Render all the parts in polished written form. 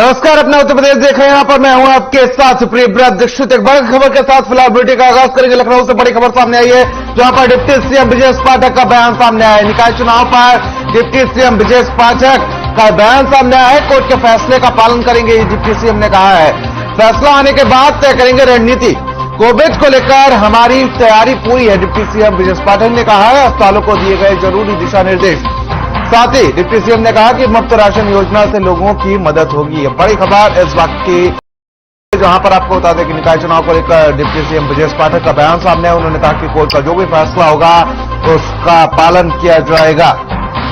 नमस्कार, अपना उत्तर प्रदेश देख रहे हैं। यहां पर मैं हूं आपके साथ सुप्रिय ब्रत दीक्षित। एक बड़ी खबर के साथ फिलहाल बुलेटिन का आगाज करेंगे। लखनऊ से बड़ी खबर सामने आई है, जहां पर डिप्टी सीएम ब्रजेश पाठक का बयान सामने आया है। निकाय चुनाव पर डिप्टी सीएम ब्रजेश पाठक का बयान सामने आया है। कोर्ट के फैसले का पालन करेंगे, डिप्टी सीएम ने कहा है। फैसला आने के बाद तय करेंगे रणनीति। कोविड को लेकर हमारी तैयारी पूरी है, डिप्टी सीएम ब्रजेश पाठक ने कहा है। अस्पतालों को दिए गए जरूरी दिशा निर्देश। साथ ही डिप्टी सीएम ने कहा कि मुफ्त राशन योजना से लोगों की मदद होगी। बड़ी खबर इस वक्त की, जहां पर आपको बता दें कि निकाय चुनाव को लेकर डिप्टी सीएम ब्रजेश पाठक का बयान सामने है। उन्होंने कहा कि कोर्ट का जो भी फैसला होगा उसका पालन किया जाएगा।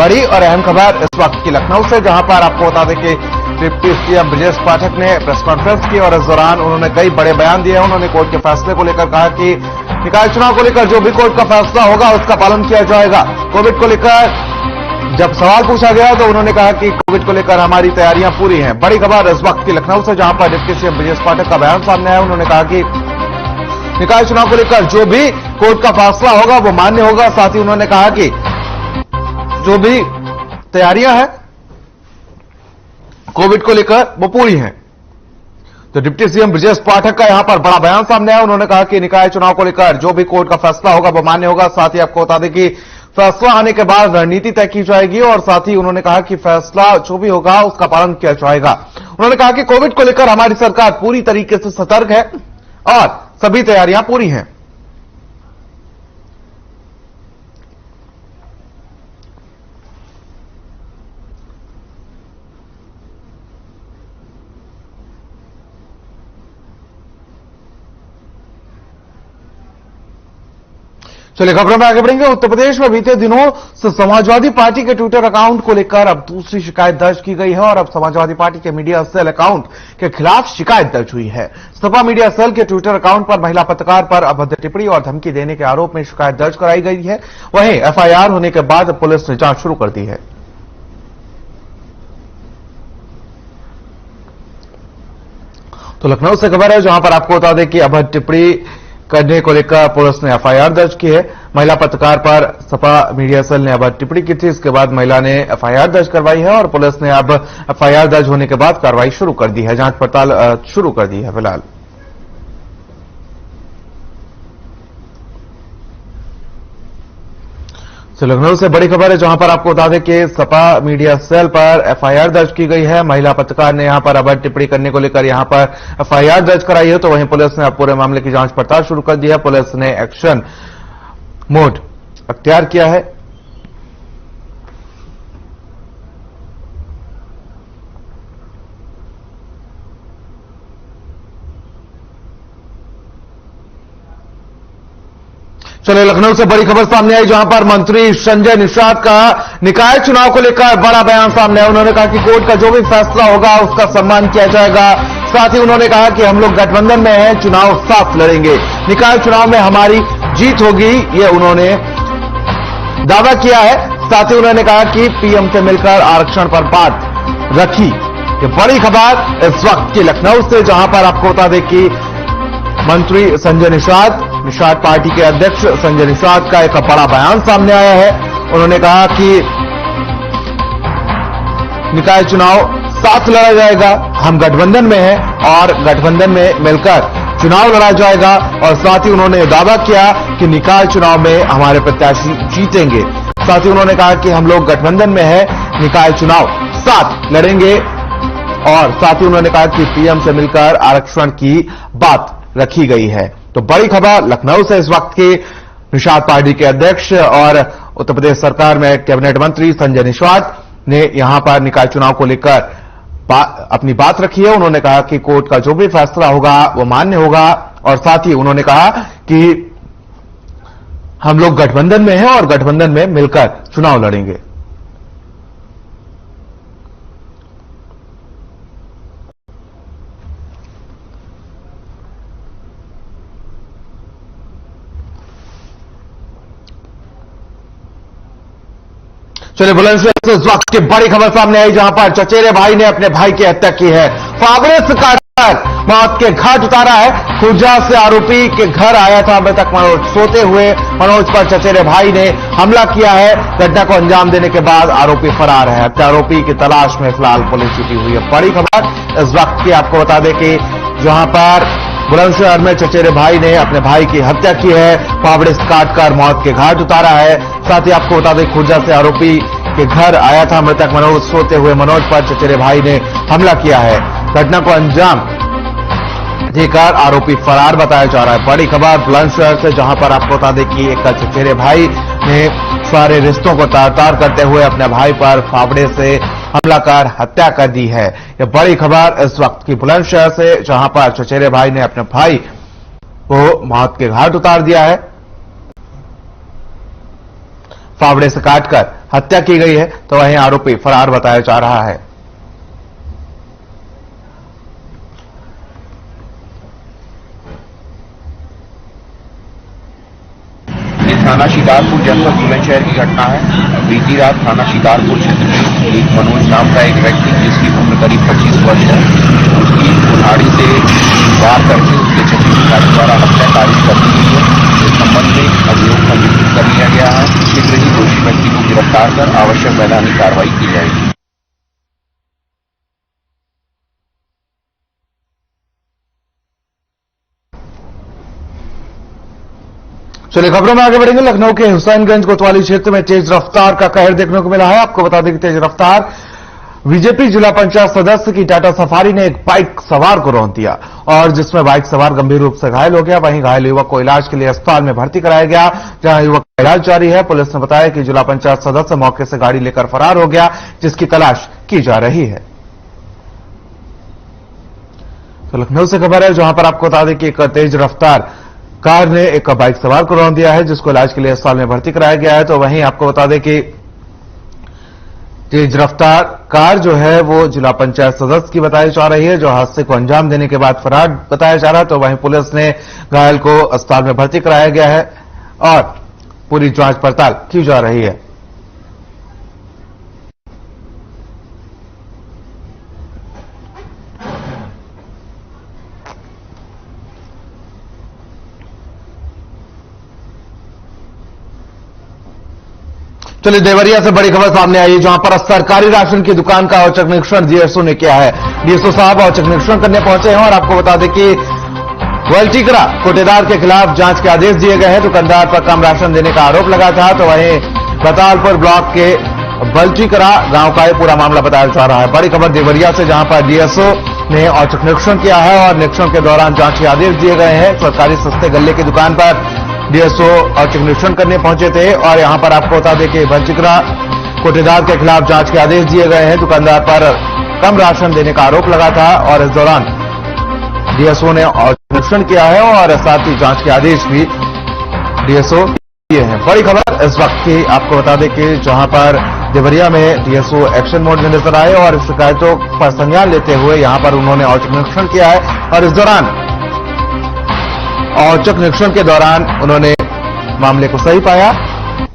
बड़ी और अहम खबर इस वक्त की लखनऊ से, जहां पर आपको बता दें कि डिप्टी सीएम ब्रजेश पाठक ने प्रेस कॉन्फ्रेंस की और इस दौरान उन्होंने कई बड़े बयान दिए। उन्होंने कोर्ट के फैसले को लेकर कहा कि निकाय चुनाव को लेकर जो भी कोर्ट का फैसला होगा उसका पालन किया जाएगा। कोविड को लेकर जब सवाल पूछा गया तो उन्होंने कहा कि कोविड को लेकर हमारी तैयारियां पूरी हैं। बड़ी खबर इस वक्त की लखनऊ से, जहां पर डिप्टी सीएम ब्रजेश पाठक का बयान सामने आया। उन्होंने कहा कि निकाय चुनाव को लेकर जो भी कोर्ट का फैसला होगा वो मान्य होगा। साथ ही उन्होंने कहा कि जो भी तैयारियां हैं कोविड को लेकर वो पूरी हैं। तो डिप्टी सीएम ब्रजेश पाठक का यहां पर बड़ा बयान सामने आया। उन्होंने कहा कि निकाय चुनाव को लेकर जो भी कोर्ट का फैसला होगा वो मान्य होगा। साथ ही आपको बता दें कि फैसला आने के बाद रणनीति तय की जाएगी और साथ ही उन्होंने कहा कि फैसला जो भी होगा उसका पालन किया जाएगा। उन्होंने कहा कि कोविड को लेकर हमारी सरकार पूरी तरीके से सतर्क है और सभी तैयारियां पूरी हैं। चलिए खबरों में आगे बढ़ेंगे। उत्तर प्रदेश में बीते दिनों से समाजवादी पार्टी के ट्विटर अकाउंट को लेकर अब दूसरी शिकायत दर्ज की गई है और अब समाजवादी पार्टी के मीडिया सेल अकाउंट के खिलाफ शिकायत दर्ज हुई है। सपा मीडिया सेल के ट्विटर अकाउंट पर महिला पत्रकार पर अभद्र टिप्पणी और धमकी देने के आरोप में शिकायत दर्ज कराई गई है। वहीं एफआईआर होने के बाद पुलिस ने जांच शुरू कर दी है। तो लखनऊ से खबर है, जहां पर आपको बता दें कि अभद्र टिप्पणी करने को लेकर पुलिस ने एफआईआर दर्ज की है। महिला पत्रकार पर सपा मीडिया सेल ने अभद्र टिप्पणी की थी। इसके बाद महिला ने एफआईआर दर्ज करवाई है और पुलिस ने अब एफआईआर दर्ज होने के बाद कार्रवाई शुरू कर दी है, जांच पड़ताल शुरू कर दी है फिलहाल। तो लखनऊ से बड़ी खबर है, जहां पर आपको बता दें कि सपा मीडिया सेल पर एफआईआर दर्ज की गई है। महिला पत्रकार ने यहां पर अभद्र टिप्पणी करने को लेकर यहां पर एफआईआर दर्ज कराई है। तो वहीं पुलिस ने अब पूरे मामले की जांच पड़ताल शुरू कर दी है। पुलिस ने एक्शन मोड अख्तियार किया है। चलिए लखनऊ से बड़ी खबर सामने आई, जहां पर मंत्री संजय निषाद का निकाय चुनाव को लेकर बड़ा बयान सामने आया। उन्होंने कहा कि कोर्ट का जो भी फैसला होगा उसका सम्मान किया जाएगा। साथ ही उन्होंने कहा कि हम लोग गठबंधन में हैं, चुनाव साफ लड़ेंगे, निकाय चुनाव में हमारी जीत होगी, ये उन्होंने दावा किया है। साथ ही उन्होंने कहा कि पीएम से मिलकर आरक्षण पर बात रखी। ये बड़ी खबर इस वक्त की लखनऊ से, जहां पर आपको बता दें कि मंत्री संजय निषाद पार्टी के अध्यक्ष संजय निषाद का एक बड़ा बयान सामने आया है। उन्होंने कहा कि निकाय चुनाव साथ लड़ा जाएगा, हम गठबंधन में हैं और गठबंधन में मिलकर चुनाव लड़ा जाएगा। और साथ ही उन्होंने दावा किया कि निकाय चुनाव में हमारे प्रत्याशी जीतेंगे। साथ ही उन्होंने कहा कि हम लोग गठबंधन में हैं, निकाय चुनाव साथ लड़ेंगे। और साथ ही उन्होंने कहा कि पीएम से मिलकर आरक्षण की बात रखी गई है। तो बड़ी खबर लखनऊ से इस वक्त के निषाद पार्टी के अध्यक्ष और उत्तर प्रदेश सरकार में कैबिनेट मंत्री संजय निषाद ने यहां पर निकाय चुनाव को लेकर अपनी बात रखी है। उन्होंने कहा कि कोर्ट का जो भी फैसला होगा वो मान्य होगा और साथ ही उन्होंने कहा कि हम लोग गठबंधन में हैं और गठबंधन में मिलकर चुनाव लड़ेंगे। चलिए बुलंदशहर से इस वक्त की बड़ी खबर सामने आई, जहां पर चचेरे भाई ने अपने भाई की हत्या की है। फावड़े से काटकर मौत के घाट उतारा है। खुर्जा से आरोपी के घर आया था मृतक मनोज। सोते हुए मनोज पर चचेरे भाई ने हमला किया है। घटना को अंजाम देने के बाद आरोपी फरार है। हत्या आरोपी की तलाश में फिलहाल पुलिस जुटी हुई है। बड़ी खबर इस वक्त की आपको बता दें कि जहां पर बुलंदशहर में चचेरे भाई ने अपने भाई की हत्या की है, फावड़े से काटकर मौत के घाट उतारा है। साथ ही आपको बता दें खुर्जा से आरोपी के घर आया था मृतक मनोज। सोते हुए मनोज पर चचेरे भाई ने हमला किया है। घटना को अंजाम देकर आरोपी फरार बताया जा रहा है। बड़ी खबर बुलंदशहर से, जहां पर आपको बता दें कि एक चचेरे भाई ने सारे रिश्तों को तार-तार करते हुए अपने भाई पर फावड़े से हमला कर हत्या कर दी है। यह बड़ी खबर इस वक्त की बुलंदशहर से, जहां पर चचेरे भाई ने अपने भाई को मौत के घाट उतार दिया है। फावड़े से काटकर हत्या की गई है, तो वहीं आरोपी फरार बताया जा रहा है। थाना शिकारपुर जनपद बुलंदशहर की घटना है। बीती रात थाना शिकारपुर क्षेत्र में एक मनोज नाम का एक व्यक्ति, जिसकी उम्र करीब 25 वर्ष है, उसकी कुल्हाड़ी से वार करके उसके चचेरे भाई द्वारा हत्या कारित कर दी गई है। इस संबंध में अभियोग पंजीकृत कर लिया गया है। शीघ्र ही दोषी व्यक्ति को गिरफ्तार कर आवश्यक वैधानिक कार्रवाई की जाएगी। चलिए खबरों में आगे बढ़ेंगे। लखनऊ के हुसैनगंज कोतवाली क्षेत्र में तेज रफ्तार का कहर देखने को मिला है। आपको बता दें कि तेज रफ्तार बीजेपी जिला पंचायत सदस्य की टाटा सफारी ने एक बाइक सवार को रौंद दिया और जिसमें बाइक सवार गंभीर रूप से घायल हो गया। वहीं घायल युवक को इलाज के लिए अस्पताल में भर्ती कराया गया, जहां युवक का इलाज जारी है। पुलिस ने बताया कि जिला पंचायत सदस्य मौके से गाड़ी लेकर फरार हो गया, जिसकी तलाश की जा रही है। तो लखनऊ से खबर है, जहां पर आपको बता दें कि एक तेज रफ्तार कार ने एक बाइक सवार को रौंद दिया है, जिसको इलाज के लिए अस्पताल में भर्ती कराया गया है। तो वहीं आपको बता दें कि तेज रफ्तार कार जो है वो जिला पंचायत सदस्य की बताई जा रही है, जो हादसे को अंजाम देने के बाद फरार बताया जा रहा है। तो वहीं पुलिस ने घायल को अस्पताल में भर्ती कराया गया है और पूरी जांच पड़ताल की जा रही है। चलिए देवरिया से बड़ी खबर सामने आई है, जहां पर सरकारी राशन की दुकान का औचक निरीक्षण डीएसओ ने किया है। डीएसओ साहब औचक निरीक्षण करने पहुंचे हैं और आपको बता दें कि वल्टीकरा कोटेदार के खिलाफ जांच के आदेश दिए गए हैं। दुकानदार पर कम राशन देने का आरोप लगा था। तो वहीं बतालपुर ब्लॉक के वल्टीकरा गांव का पूरा मामला बताया जा रहा है। बड़ी खबर देवरिया से, जहां पर डीएसओ ने औचक निरीक्षण किया है और निरीक्षण के दौरान जांच के आदेश दिए गए हैं। सरकारी सस्ते गल्ले की दुकान पर डीएसओ औचक निरीक्षण करने पहुंचे थे और यहां पर आपको बता दें कि वंचिकरा कोटेदार के खिलाफ जांच के आदेश दिए गए हैं। दुकानदार पर कम राशन देने का आरोप लगा था और इस दौरान डीएसओ ने औचक निरीक्षण किया है और साथ ही जांच के आदेश भी डीएसओ दिए हैं। बड़ी खबर इस वक्त की आपको बता दें कि जहां पर देवरिया में डीएसओ एक्शन मोड में नजर आए और शिकायतों पर संज्ञान लेते हुए यहां पर उन्होंने औचक निरीक्षण किया है और इस दौरान औचक निरीक्षण के दौरान उन्होंने मामले को सही पाया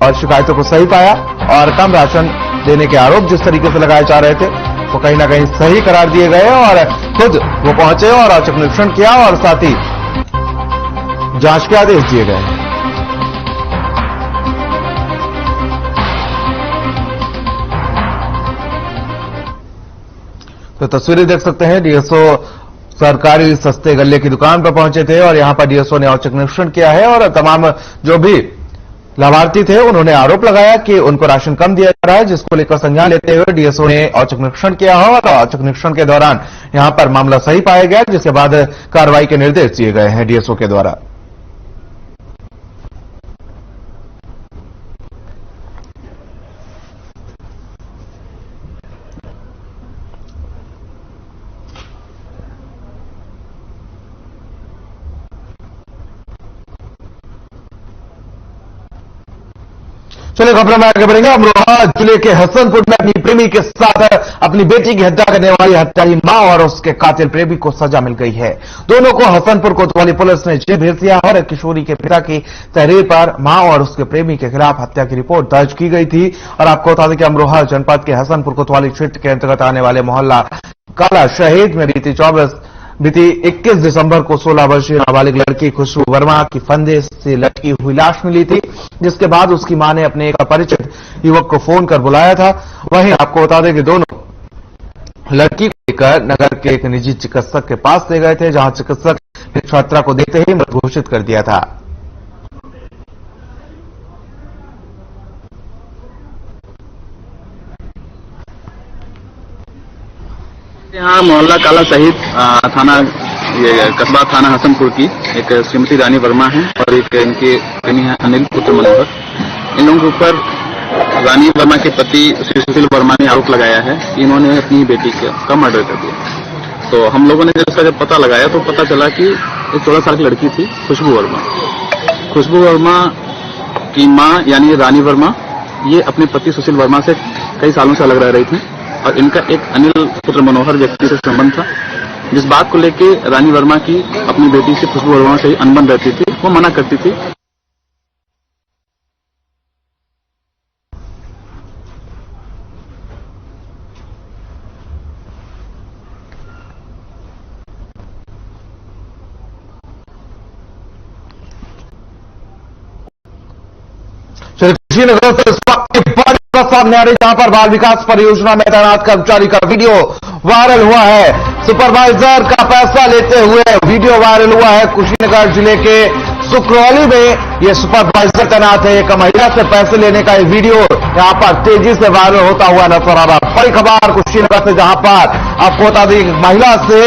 और शिकायतों को सही पाया और कम राशन देने के आरोप जिस तरीके से लगाए जा रहे थे वो कहीं ना कहीं सही करार दिए गए और खुद वो पहुंचे और औचक निरीक्षण किया और साथ ही जांच के आदेश दिए गए। तो तस्वीरें देख सकते हैं, डीएसओ सरकारी सस्ते गल्ले की दुकान पर पहुंचे थे और यहां पर डीएसओ ने औचक निरीक्षण किया है और तमाम जो भी लाभार्थी थे उन्होंने आरोप लगाया कि उनको राशन कम दिया जा रहा है, जिसको लेकर संज्ञान लेते हुए डीएसओ ने औचक निरीक्षण किया और औचक निरीक्षण के दौरान यहां पर मामला सही पाया गया, जिसके बाद कार्रवाई के निर्देश दिए गए हैं डीएसओ के द्वारा। चलिए खबरों में आगे बढ़ेंगे। अमरोहा जिले के हसनपुर में अपनी प्रेमी के साथ अपनी बेटी की हत्या करने वाली हत्यारी मां और उसके कातिल प्रेमी को सजा मिल गई है। दोनों को हसनपुर कोतवाली पुलिस ने जेल भेज दिया और किशोरी के पिता की तहरीर पर मां और उसके प्रेमी के खिलाफ हत्या की रिपोर्ट दर्ज की गई थी। और आपको बता दें कि अमरोहा जनपद के हसनपुर कोतवाली क्षेत्र के अंतर्गत आने वाले मोहल्ला काला शहीद में बीती 24 बीती 21 दिसंबर को 16 वर्षीय नाबालिग लड़की खुशबू वर्मा की फंदे से लटकी हुई लाश मिली थी, जिसके बाद उसकी मां ने अपने एक अपरिचित युवक को फोन कर बुलाया था। वहीं आपको बता दें कि दोनों लड़की को लेकर नगर के एक निजी चिकित्सक के पास ले गए थे, जहां चिकित्सक ने छात्रा को देखते ही मृत घोषित कर दिया था। यहाँ मोहल्ला काला शहीद थाना कस्बा थाना हसनपुर की एक श्रीमती रानी वर्मा है और एक इनके हैं अनिल पुत्र मनोहर। इन लोगों के ऊपर रानी वर्मा के पति श्री सुशील वर्मा ने आरोप लगाया है कि इन्होंने अपनी बेटी का मर्डर कर दिया। तो हम लोगों ने जब पता लगाया तो पता चला कि एक 14 साल की लड़की थी खुशबू वर्मा। खुशबू वर्मा की मां यानी रानी वर्मा ये अपने पति सुशील वर्मा से कई सालों से अलग रह रही थी और इनका एक अनिल पुत्र मनोहर व्यक्ति से संबंध था, जिस बात को लेके रानी वर्मा की अपनी बेटी से खुशबू वर्मा से अनबन रहती थी, वो मना करती थी। कुशीनगर से इस वक्त की बड़ी खबर सामने आ रही, जहां पर बाल विकास परियोजना में तैनात कर्मचारी का वीडियो वायरल हुआ है। सुपरवाइजर का पैसा लेते हुए वीडियो वायरल हुआ है। कुशीनगर जिले के सुकरौली में यह सुपरवाइजर तैनात है। एक महिला से पैसे लेने का यह वीडियो यहां पर तेजी से वायरल होता हुआ नजर आ रहा। बड़ी खबर कुशीनगर से, जहां पर आपको बता दें महिला से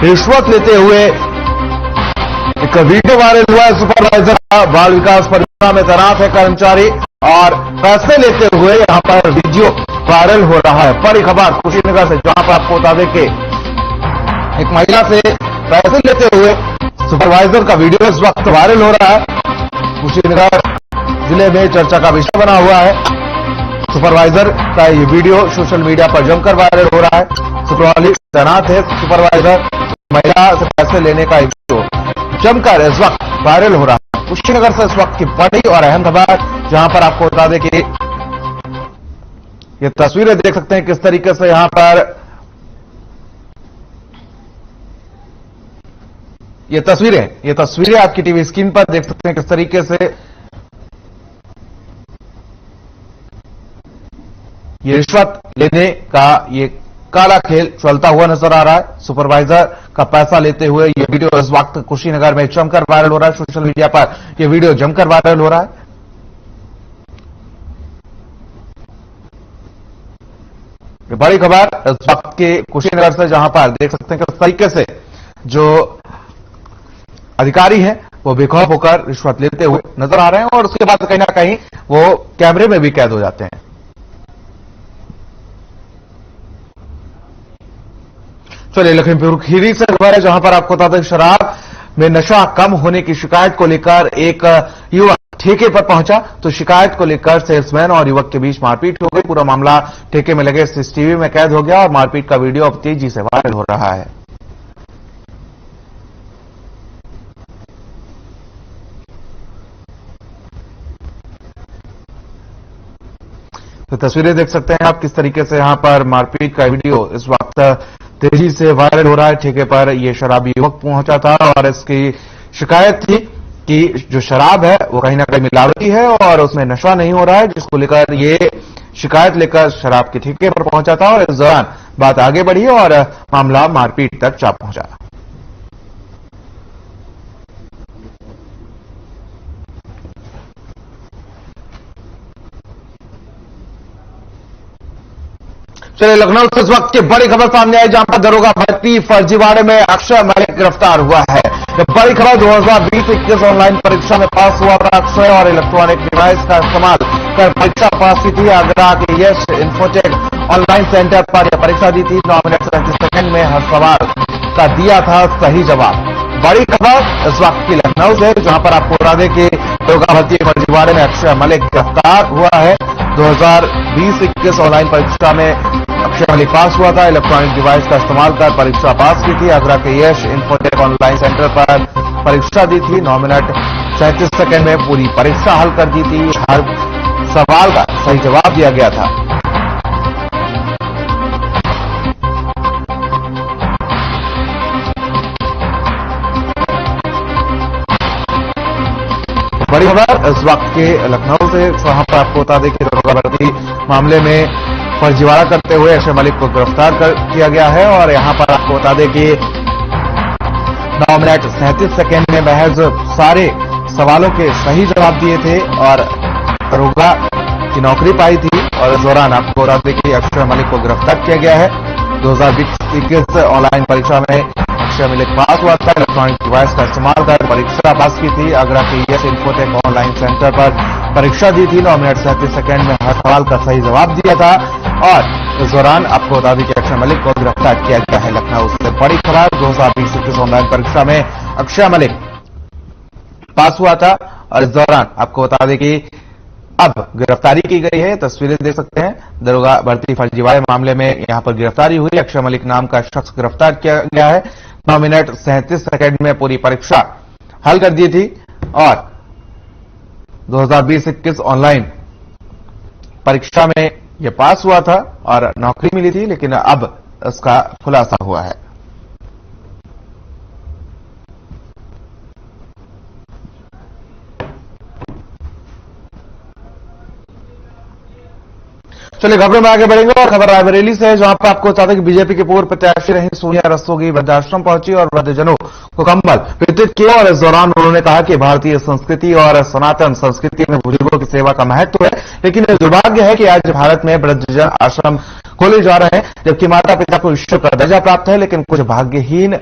रिश्वत लेते हुए एक वीडियो वायरल हुआ है। सुपरवाइजर बाल विकास परियोजना में तैनात है कर्मचारी और पैसे लेते हुए यहां पर वीडियो वायरल हो रहा है। बड़ी खबर कुशीनगर से, जहां पर आपको बता दें कि एक महिला से पैसे लेते हुए सुपरवाइजर का वीडियो इस वक्त वायरल हो रहा है। कुशीनगर जिले में चर्चा का विषय बना हुआ है। सुपरवाइजर का ये वीडियो सोशल मीडिया पर जमकर वायरल हो रहा है। सुकरौली तैनात है सुपरवाइजर, महिला से पैसे लेने का वीडियो जमकर इस वक्त वायरल हो रहा है। कुशीनगर से इस वक्त की बड़ी और अहम खबर, जहां पर आपको बता दें कि ये तस्वीरें देख सकते हैं किस तरीके से यहां पर ये तस्वीरें आपकी टीवी स्क्रीन पर देख सकते हैं किस तरीके से ये रिश्वत लेने का ये काला खेल चलता हुआ नजर आ रहा है। सुपरवाइजर का पैसा लेते हुए ये वीडियो इस वक्त कुशीनगर में जमकर वायरल हो रहा है। सोशल मीडिया पर यह वीडियो जमकर वायरल हो रहा है। ये बड़ी खबर इस वक्त के कुशीनगर से, जहां पर देख सकते हैं कि उस तरीके से जो अधिकारी हैं वो बेखौफ होकर रिश्वत लेते हुए नजर आ रहे हैं और उसके बाद कहीं ना कहीं वो कैमरे में भी कैद हो जाते हैं। चलिए लखीमपुर खीरी से खबर है, जहां पर आपको बता दें शराब में नशा कम होने की शिकायत को लेकर एक युवक ठेके पर पहुंचा तो शिकायत को लेकर सेल्समैन और युवक के बीच मारपीट हो गई। पूरा मामला ठेके में लगे सीसीटीवी में कैद हो गया और मारपीट का वीडियो अब तेजी से वायरल हो रहा है। तो तस्वीरें देख सकते हैं आप किस तरीके से यहां पर मारपीट का वीडियो इस वक्त तेजी से वायरल हो रहा है। ठेके पर यह शराबी युवक पहुंचा था और इसकी शिकायत थी कि जो शराब है वो कहीं ना कहीं मिलावटी है और उसमें नशा नहीं हो रहा है, जिसको लेकर ये शिकायत लेकर शराब के ठेके पर पहुंचा था और इस दौरान बात आगे बढ़ी और मामला मारपीट तक जा पहुंचा। चलिए लखनऊ से इस वक्त की बड़ी खबर सामने आई, जहां पर दरोगा भर्ती फर्जीवाड़े में अक्षय मलिक गिरफ्तार हुआ है। बड़ी खबर 2020-21 ऑनलाइन परीक्षा में पास हुआ था अक्षय और इलेक्ट्रॉनिक डिवाइस का इस्तेमाल कर परीक्षा पास की थी। आगरा के यश इन्फोटेक ऑनलाइन सेंटर पर यह परीक्षा दी थी। 9 मिनट 37 सेकंड में हर सवाल का दिया था सही जवाब। बड़ी खबर इस वक्त की लखनऊ से, जहां पर आपको बता दें कि दरोगा भर्ती फर्जीवाड़े में अक्षय मलिक गिरफ्तार हुआ है। 2020-21 ऑनलाइन परीक्षा में अक्षय मलिक पास हुआ था। इलेक्ट्रॉनिक डिवाइस का इस्तेमाल कर परीक्षा पास की थी। आगरा के यश इन्फोटेक ऑनलाइन सेंटर पर परीक्षा दी थी। 9 मिनट 37 सेकंड में पूरी परीक्षा हल कर दी थी। हर सवाल का सही जवाब दिया गया था। बड़ी खबर इस वक्त के लखनऊ से, वहां पर आपको बता दें कि दरोगा भर्ती मामले में फर्जीवाड़ा करते हुए अक्षय मलिक को गिरफ्तार किया गया है। और यहां पर आपको बता दें कि 9 मिनट 37 सेकेंड में महज सारे सवालों के सही जवाब दिए थे और दरोगा की नौकरी पाई थी। और इस दौरान आपको बता दें कि अक्षय मलिक को गिरफ्तार किया गया है। 2020-21 ऑनलाइन परीक्षा में अक्षय मलिक पास हुआ था। इलेक्ट्रॉनिक डिवाइस का इस्तेमाल कर परीक्षा पास की थी। आगरा के ईएस इन्फोटेक ऑनलाइन सेंटर पर परीक्षा दी थी। 9 मिनट 37 सेकेंड में हर सवाल का सही जवाब दिया था। और इस दौरान आपको बता दें कि अक्षय मलिक को गिरफ्तार किया गया है। लखनऊ से बड़ी खबर, 2020-21 ऑनलाइन परीक्षा में अक्षय मलिक पास हुआ था। और इस दौरान आपको बता दें कि अब गिरफ्तारी की गई है। तस्वीरें देख सकते हैं, दरोगा भर्ती फर्जीवाड़े मामले में यहां पर गिरफ्तारी हुई। अक्षय मलिक नाम का शख्स गिरफ्तार किया गया है। 9 मिनट 37 सेकेंड में पूरी परीक्षा हल कर दी थी और 2020-21 ऑनलाइन परीक्षा में यह पास हुआ था और नौकरी मिली थी, लेकिन अब इसका खुलासा हुआ है। चलिए खबरों में आगे बढ़ेंगे और खबर रायबरेली से है, जहां पर आपको बता दें कि बीजेपी की पूर्व प्रत्याशी रही सोनिया रस्तोगी वृद्धाश्रम पहुंची और वृद्धजनों को कंबल वितरित किया। और इस दौरान उन्होंने कहा कि भारतीय संस्कृति और सनातन संस्कृति में बुजुर्गों की सेवा का महत्व है, लेकिन दुर्भाग्य है कि आज भारत में वृद्धजन आश्रम खोले जा रहे हैं, जबकि माता पिता को ईश्वर का दर्जा प्राप्त है, लेकिन कुछ भाग्यहीन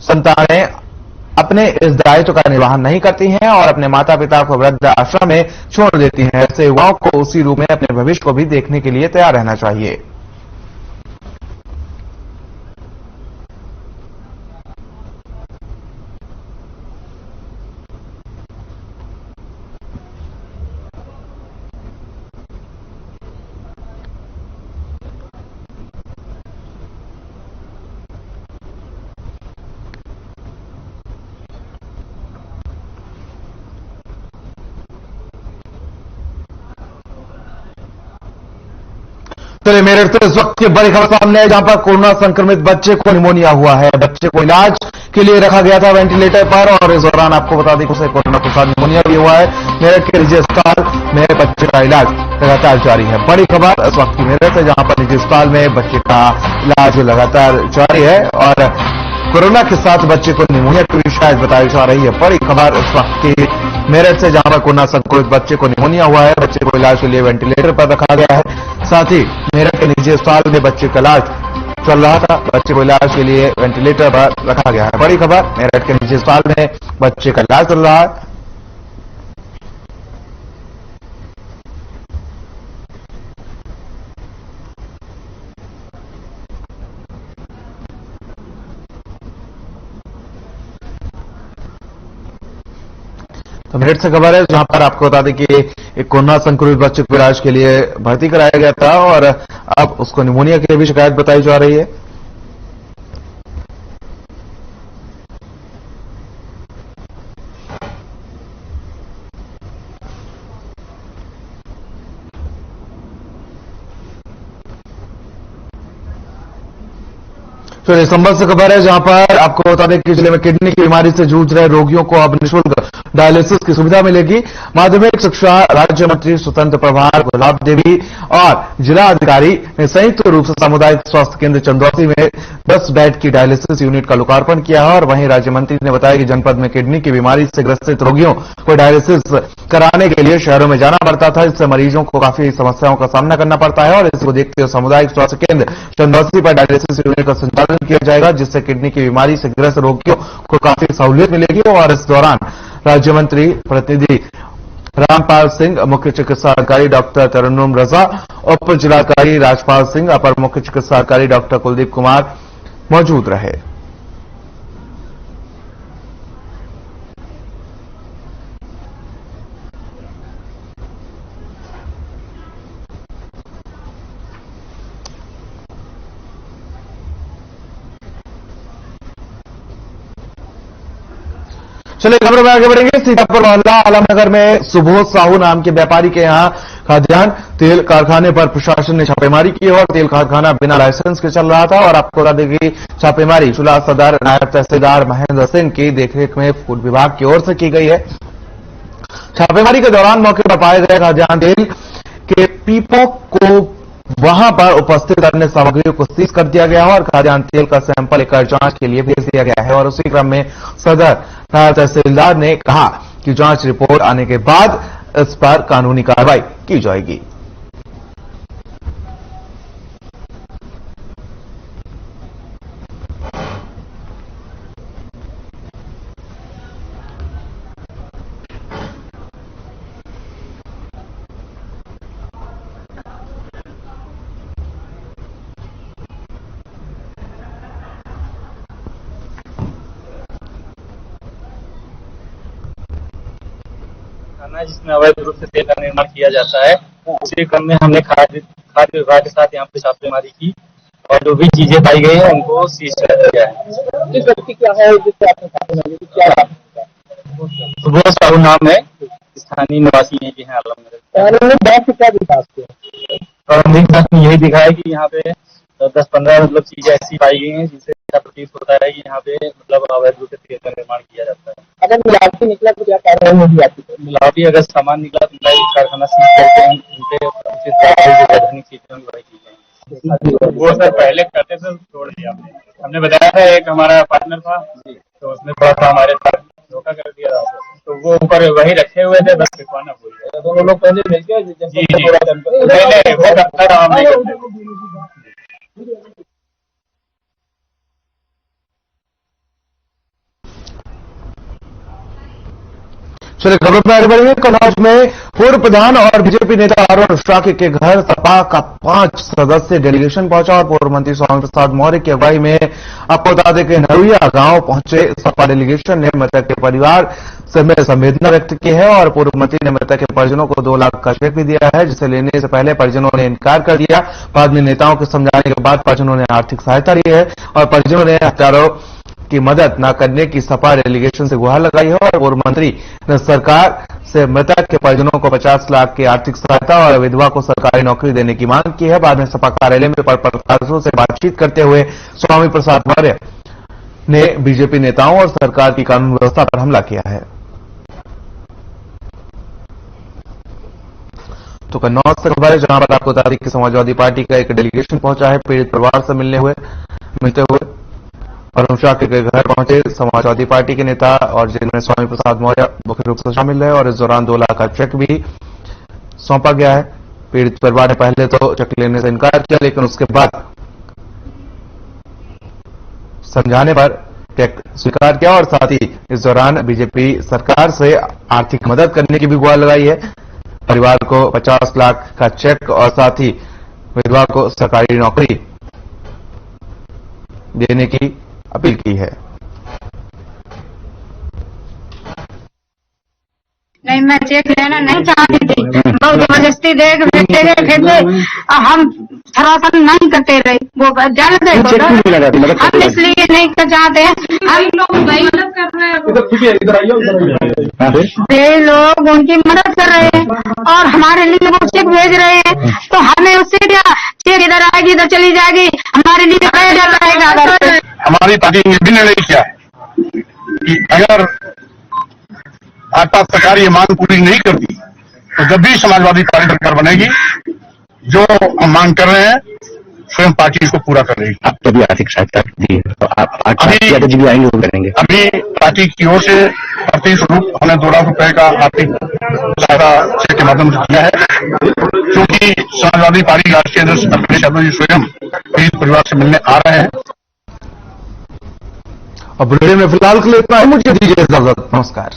संतानें अपने इस दायित्व का निर्वहन नहीं करती हैं और अपने माता पिता को वृद्ध आश्रम में छोड़ देती हैं। ऐसे युवाओं को उसी रूप में अपने भविष्य को भी देखने के लिए तैयार रहना चाहिए। चलिए मेरठ से इस वक्त की बड़ी खबर सामने है, जहां पर कोरोना संक्रमित बच्चे को निमोनिया हुआ है। बच्चे को इलाज के लिए रखा गया था वेंटिलेटर पर और इस दौरान आपको बता दें कि उसे कोरोना के साथ निमोनिया भी हुआ है। मेरठ के निजी अस्पताल में बच्चे का इलाज लगातार जारी है। बड़ी खबर इस वक्त की मेरठ से, जहां पर निजी अस्पताल में बच्चे का इलाज लगातार जारी है और कोरोना के साथ बच्चे को निमोनिया की शिकायत बताई जा रही है। बड़ी खबर इस वक्त की मेरठ से, जहां पर कोरोना संक्रमित बच्चे को निमोनिया हुआ है। बच्चे को इलाज के लिए वेंटिलेटर पर रखा गया है। साथ ही मेरठ के निजी अस्पताल में बच्चे का इलाज चल रहा था। बच्चे को इलाज के लिए वेंटिलेटर पर रखा गया है। बड़ी खबर, मेरठ के निजी अस्पताल में बच्चे का इलाज चल रहा है। तो मेरठ से खबर है, जहां पर आपको बता दें कि एक कोरोना संक्रमित बच्चे को इलाज के लिए भर्ती कराया गया था और अब उसको निमोनिया की भी शिकायत बताई जा रही है। फिर संभल से खबर है, जहां पर आपको बता दें कि जिले में किडनी की बीमारी से जूझ रहे रोगियों को अब निःशुल्क डायलिसिस की सुविधा मिलेगी। माध्यमिक शिक्षा राज्य मंत्री स्वतंत्र प्रभार गुलाब देवी और जिला अधिकारी ने संयुक्त रूप से सामुदायिक स्वास्थ्य केंद्र चंदौसी में 10 बेड की डायलिसिस यूनिट का लोकार्पण किया है। और वहीं राज्य मंत्री ने बताया कि जनपद में किडनी की बीमारी से ग्रसित रोगियों को डायलिसिस कराने के लिए शहरों में जाना पड़ता था, इससे मरीजों को काफी समस्याओं का सामना करना पड़ता है। और इसको देखते हुए सामुदायिक स्वास्थ्य केंद्र चंदौसी पर डायलिसिस यूनिट का संचालन किया जाएगा, जिससे किडनी की बीमारी से ग्रस्त रोगियों को काफी सहूलियत मिलेगी। और इस दौरान राज्य मंत्री प्रतिनिधि रामपाल सिंह, मुख्य चिकित्सा अधिकारी डॉक्टर तरन्नुम रजा, उप जिलाधिकारी राजपाल सिंह, अपर मुख्य चिकित्सा अधिकारी डॉक्टर कुलदीप कुमार मौजूद रहे। चलिए खबरों में आगे बढ़ेंगे। सीतापुर मोहल्ला आलमनगर में सुबोध साहू नाम के व्यापारी के यहां खाद्यान्न तेल कारखाने पर प्रशासन ने छापेमारी की और तेल कारखाना बिना लाइसेंस के चल रहा था। और आपको बता दें कि छापेमारी जिला सदर नायब तहसीलदार महेंद्र सिंह की देखरेख में फूड विभाग की ओर से की गई है। छापेमारी के दौरान मौके पर पाए गए खाद्यान्न तेल के पीपों को वहां पर उपस्थित अन्य सामग्रियों को सीज कर दिया गया है और खाद्यान्न तेल का सैंपल लेकर जांच के लिए भेज दिया गया है। और उसी क्रम में सदर तहसीलदार ने कहा कि जांच रिपोर्ट आने के बाद इस पर कानूनी कार्रवाई की जाएगी। जिसमें अवैध रूप से तेल का निर्माण किया जाता है, उसी क्रम में हमने खाद्य विभाग के साथ यहाँ पे छापेमारी की और जो भी चीजें पाई गई है उनको सीज कर दिया है। किस व्यक्ति क्या है जिससे आपने छापेमारी की, क्या सुबह साहू नाम है, स्थानीय निवासी है जी हैं आलमनगर। क्या विकास प्रारंभिक जांच में यही दिखा है कि यहाँ पे 10-15 मतलब चीजें ऐसी पाई गई हैं जिससे प्रतीत होता है कि यहाँ पे मतलब अवैध रूप से तेल का निर्माण किया जाता है। अगर मिलावटी निकला तो क्या कार्रवाई होगी आपकी? मिलावटी अगर सामान निकला तो कारखाना सीज करके उनके उचित वैधानिक चीजें की जाएंगी। वो सर पहले करते थे, छोड़ दिया हमने बताया था, एक हमारा पार्टनर था तो उसने थोड़ा सा हमारे साथ धोखा कर दिया तो वो ऊपर वही रखे हुए थे, बस पिछवाना भूल गए। तो वो लोग पहले मिलके चलिए खबरों में आगे बढ़ेंगे। कन्नौज में पूर्व प्रधान और बीजेपी नेता अरुण शाक्य के घर सपा का 5 सदस्यीय डेलीगेशन पहुंचा और पूर्व मंत्री स्वामी प्रसाद मौर्य की अगुवाई में आपको बता दें कि नरुया गांव पहुंचे सपा डेलीगेशन ने मृतक के परिवार से संवेदना व्यक्त की है और पूर्व मंत्री ने मृतक के परिजनों को 2 लाख का चेक भी दिया है, जिसे लेने से पहले परिजनों ने इनकार कर दिया। बाद में नेताओं के समझाने के बाद परिजनों ने आर्थिक सहायता दी है और परिजनों ने हत्यारों की मदद न करने की सपा डेलीगेशन से गुहार लगाई है और पूर्व मंत्री ने सरकार से मृतक के परिजनों को 50 लाख की आर्थिक सहायता और विधवा को सरकारी नौकरी देने की मांग की है। बाद में सपा कार्यालय में पत्रकारों से बातचीत करते हुए स्वामी प्रसाद मौर्य ने बीजेपी नेताओं और सरकार की कानून व्यवस्था पर हमला किया है। तो कन्नौज से खबर है, जहां पर आपको बता दें कि समाजवादी पार्टी का एक डेलीगेशन पहुंचा है पीड़ित परिवार से मिलते हुए अरुण शाक्य के घर पहुंचे समाजवादी पार्टी के नेता और जिनमें स्वामी प्रसाद मौर्य मुख्य रूप से शामिल है और इस दौरान 2 लाख का चेक भी सौंपा गया है। पीड़ित परिवार ने पहले तो चेक लेने से इनकार किया, लेकिन उसके बाद समझाने पर चेक स्वीकार किया और साथ ही इस दौरान बीजेपी सरकार से आर्थिक मदद करने की भी गुहार लगाई है। परिवार को 50 लाख का चेक और साथ ही विधवा को सरकारी नौकरी देने की अपील की है। नहीं, मैं चेक लेना नहीं चाहती थी, बहुत जबरदस्ती देख हम सरासन नहीं करते रहे, वो जल गए। हम इसलिए नहीं कर चाहते हैं, हम लोग मदद कर रहे हैं, वे लोग उनकी मदद कर रहे हैं और हमारे लिए वो चेक भेज रहे हैं, तो हमें उससे क्या चेक इधर आएगी इधर चली जाएगी, हमारे लिए रहेगा। हमारी पार्टी ने भी निर्णय किया है कि अगर भाजपा सरकार ये मांग पूरी नहीं करती तो जब भी समाजवादी पार्टी सरकार बनेगी, जो हम मांग कर रहे हैं स्वयं पार्टी इसको पूरा कर रही है। आप तो भी आर्थिक सहायता दी है, तो आप जी भी आएंगे वो करेंगे। अभी पार्टी की ओर से प्रति स्वरूप हमने 2 लाख रुपए का आर्थिक सहायता चेक के माध्यम से किया है, क्योंकि समाजवादी पार्टी राष्ट्रीय अध्यक्ष अखिलेश यादव जी स्वयं पीड़ित परिवार से मिलने आ रहे हैं। और बुलेटिन में फिलहाल के लिए इतना ही, मुझे दीजिए इजाजत, नमस्कार।